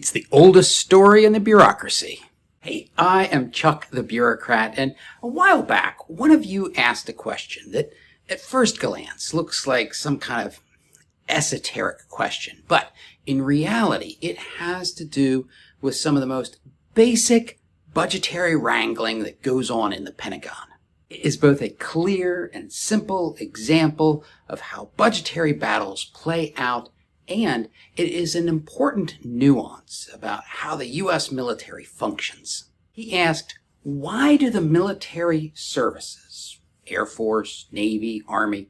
It's the oldest story in the bureaucracy. Hey, I am Chuck the Bureaucrat, and a while back, one of you asked a question that at first glance looks like some kind of esoteric question, but in reality, it has to do with some of the most basic budgetary wrangling that goes on in the Pentagon. It is both a clear and simple example of how budgetary battles play out, and it is an important nuance about how the U.S. military functions. He asked, why do the military services, Air Force, Navy, Army,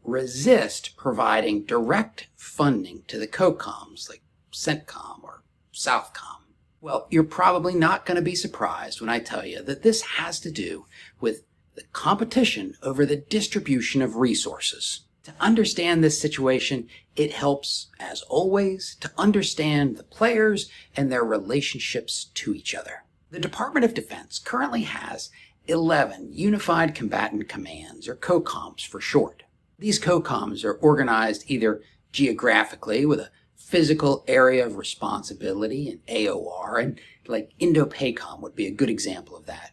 resist providing direct funding to the COCOMs like CENTCOM or SOUTHCOM? Well, you're probably not going to be surprised when I tell you that this has to do with the competition over the distribution of resources. To understand this situation, it helps, as always, to understand the players and their relationships to each other. The Department of Defense currently has 11 Unified Combatant Commands, or COCOMs for short. These COCOMs are organized either geographically with a physical area of responsibility, an AOR, and like Indo-PACOM would be a good example of that.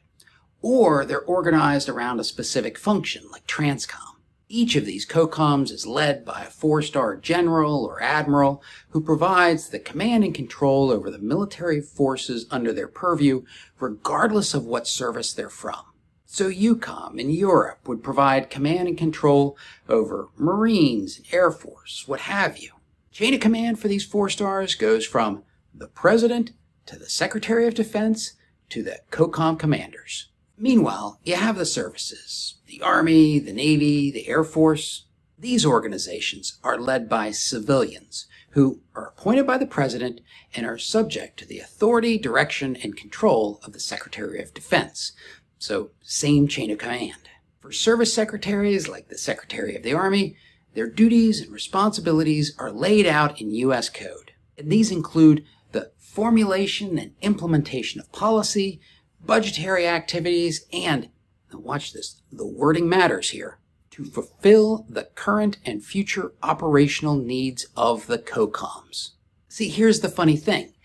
Or they're organized around a specific function, like TRANSCOM. Each of these COCOMs is led by a 4-star general or admiral who provides the command and control over the military forces under their purview, regardless of what service they're from. So EUCOM in Europe would provide command and control over Marines, Air Force, what have you. Chain of command for these 4 stars goes from the President to the Secretary of Defense to the COCOM commanders. Meanwhile, you have the services, the Army, the Navy, the Air Force. These organizations are led by civilians who are appointed by the President and are subject to the authority, direction, and control of the Secretary of Defense. So, same chain of command. For service secretaries like the Secretary of the Army, their duties and responsibilities are laid out in U.S. code. And these include the formulation and implementation of policy, budgetary activities, and, now watch this, the wording matters here, to fulfill the current and future operational needs of the COCOMs. See, here's the funny thing.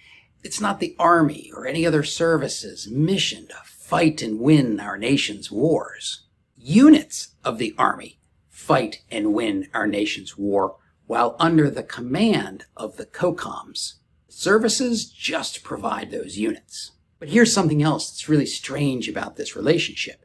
It's not the Army or any other service's mission to fight and win our nation's wars. Units of the Army fight and win our nation's war while under the command of the COCOMs. Services just provide those units. But here's something else that's really strange about this relationship.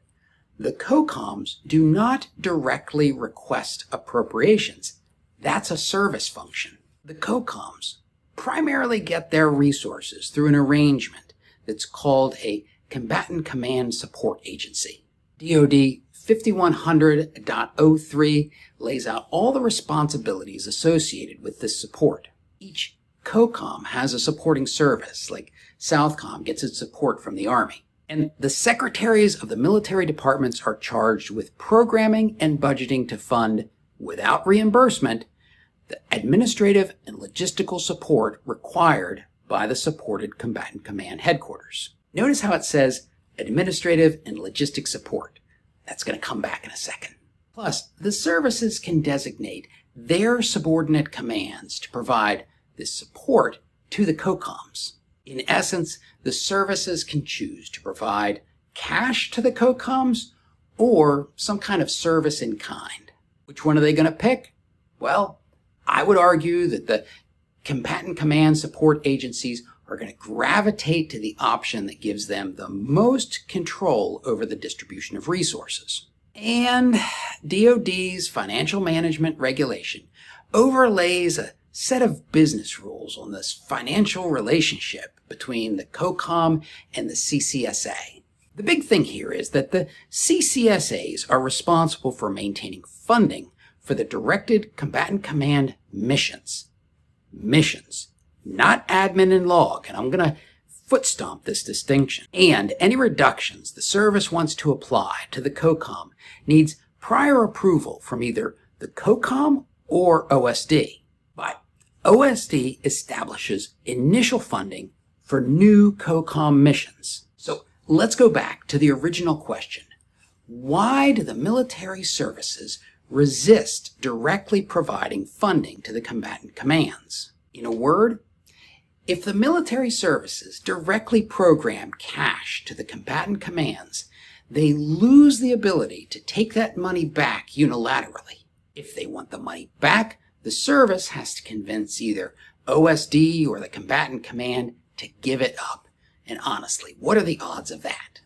The COCOMs do not directly request appropriations. That's a service function. The COCOMs primarily get their resources through an arrangement that's called a Combatant Command Support Agency. DoD 5100.03 lays out all the responsibilities associated with this support. Each COCOM has a supporting service, like SOUTHCOM gets its support from the Army. And the secretaries of the military departments are charged with programming and budgeting to fund, without reimbursement, the administrative and logistical support required by the supported Combatant Command headquarters. Notice how it says administrative and logistic support. That's going to come back in a second. Plus, the services can designate their subordinate commands to provide this support to the COCOMs. In essence, the services can choose to provide cash to the COCOMs or some kind of service in kind. Which one are they going to pick? Well, I would argue that the Combatant Command Support Agencies are going to gravitate to the option that gives them the most control over the distribution of resources. And DoD's financial management regulation overlays a set of business rules on this financial relationship between the COCOM and the CCSA. The big thing here is that the CCSAs are responsible for maintaining funding for the Directed Combatant Command missions. Missions, not admin and log, and I'm going to foot stomp this distinction. And any reductions the service wants to apply to the COCOM needs prior approval from either the COCOM or OSD. But OSD establishes initial funding for new COCOM missions. So let's go back to the original question. Why do the military services resist directly providing funding to the combatant commands? In a word, If the military services directly program cash to the combatant commands, they lose the ability to take that money back unilaterally. If they want the money back, the service has to convince either OSD or the combatant command to give it up. And honestly, what are the odds of that?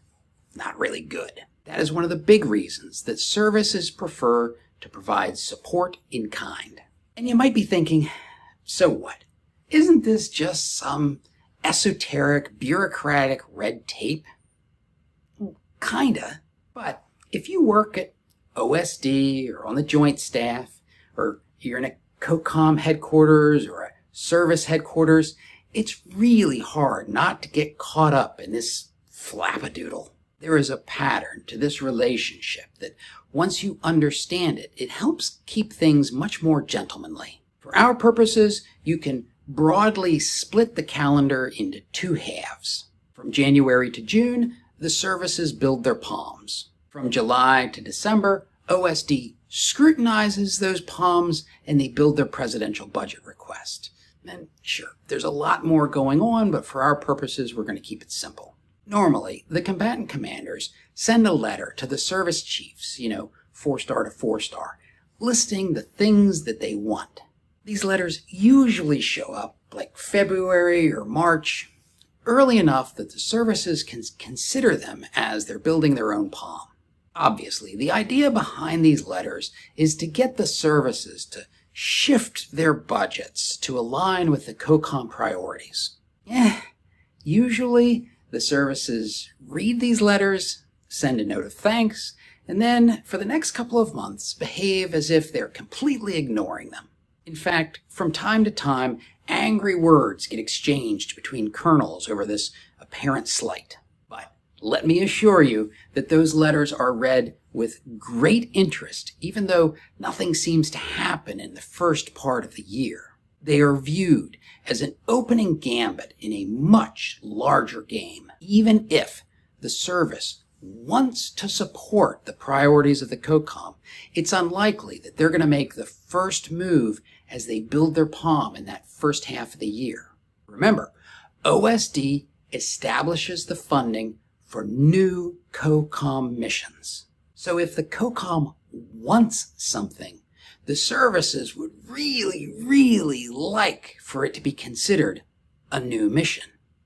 Not really good. That is one of the big reasons that services prefer to provide support in kind. And you might be thinking, so what? Isn't this just some esoteric, bureaucratic red tape? Well, kinda. But if you work at OSD or on the Joint Staff, or you're in a COCOM headquarters or a service headquarters, it's really hard not to get caught up in this flappadoodle. There is a pattern to this relationship that once you understand it, it helps keep things much more gentlemanly. For our purposes, you can broadly split the calendar into two halves. From January to June, the services build their POMs. From July to December, OSD scrutinizes those POMs and they build their presidential budget request. And sure, there's a lot more going on, but for our purposes, we're going to keep it simple. Normally, the combatant commanders send a letter to the service chiefs, 4-star to 4-star, listing the things that they want. These letters usually show up like February or March, early enough that the services can consider them as they're building their own POM. Obviously, the idea behind these letters is to get the services to shift their budgets to align with the COCOM priorities. Usually, the services read these letters, send a note of thanks, and then, for the next couple of months, behave as if they're completely ignoring them. In fact, from time to time, angry words get exchanged between colonels over this apparent slight. But let me assure you that those letters are read with great interest, even though nothing seems to happen in the first part of the year. They are viewed as an opening gambit in a much larger game. Even if the service wants to support the priorities of the COCOM, it's unlikely that they're going to make the first move as they build their POM in that first half of the year. Remember, OSD establishes the funding for new COCOM missions. So if the COCOM wants something, the services would really, really like for it to be considered a new mission.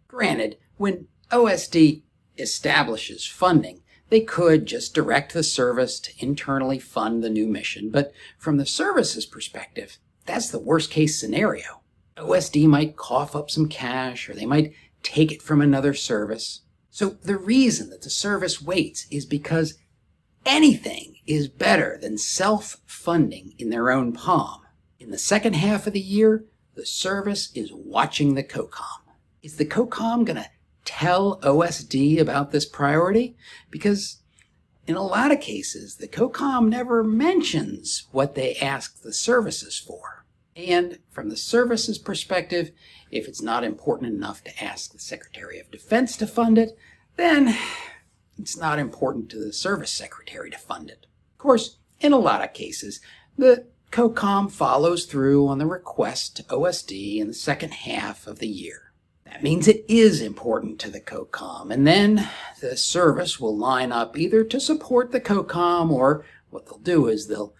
Granted, when OSD establishes funding, they could just direct the service to internally fund the new mission, but from the service's perspective, that's the worst case scenario. OSD might cough up some cash, or they might take it from another service. So the reason that the service waits is because anything is better than self-funding in their own POM. In the second half of the year, the service is watching the COCOM. Is the COCOM going to tell OSD about this priority? Because in a lot of cases, the COCOM never mentions what they ask the services for. And from the service's perspective, if it's not important enough to ask the Secretary of Defense to fund it, then it's not important to the service secretary to fund it. Of course, in a lot of cases, the COCOM follows through on the request to OSD in the second half of the year. That means it is important to the COCOM, and then the service will line up either to support the COCOM, or what they'll do is they'll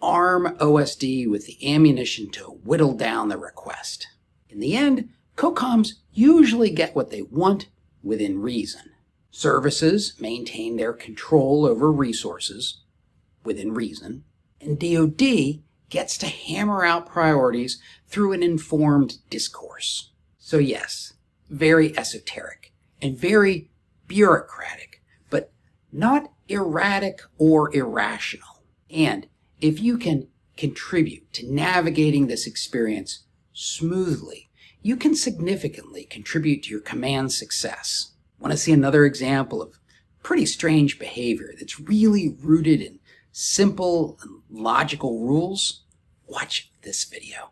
arm OSD with the ammunition to whittle down the request. In the end, COCOMs usually get what they want within reason. Services maintain their control over resources within reason, and DoD gets to hammer out priorities through an informed discourse. So yes, very esoteric and very bureaucratic, but not erratic or irrational. And if you can contribute to navigating this experience smoothly, you can significantly contribute to your command's success. Want to see another example of pretty strange behavior that's really rooted in simple and logical rules? Watch this video.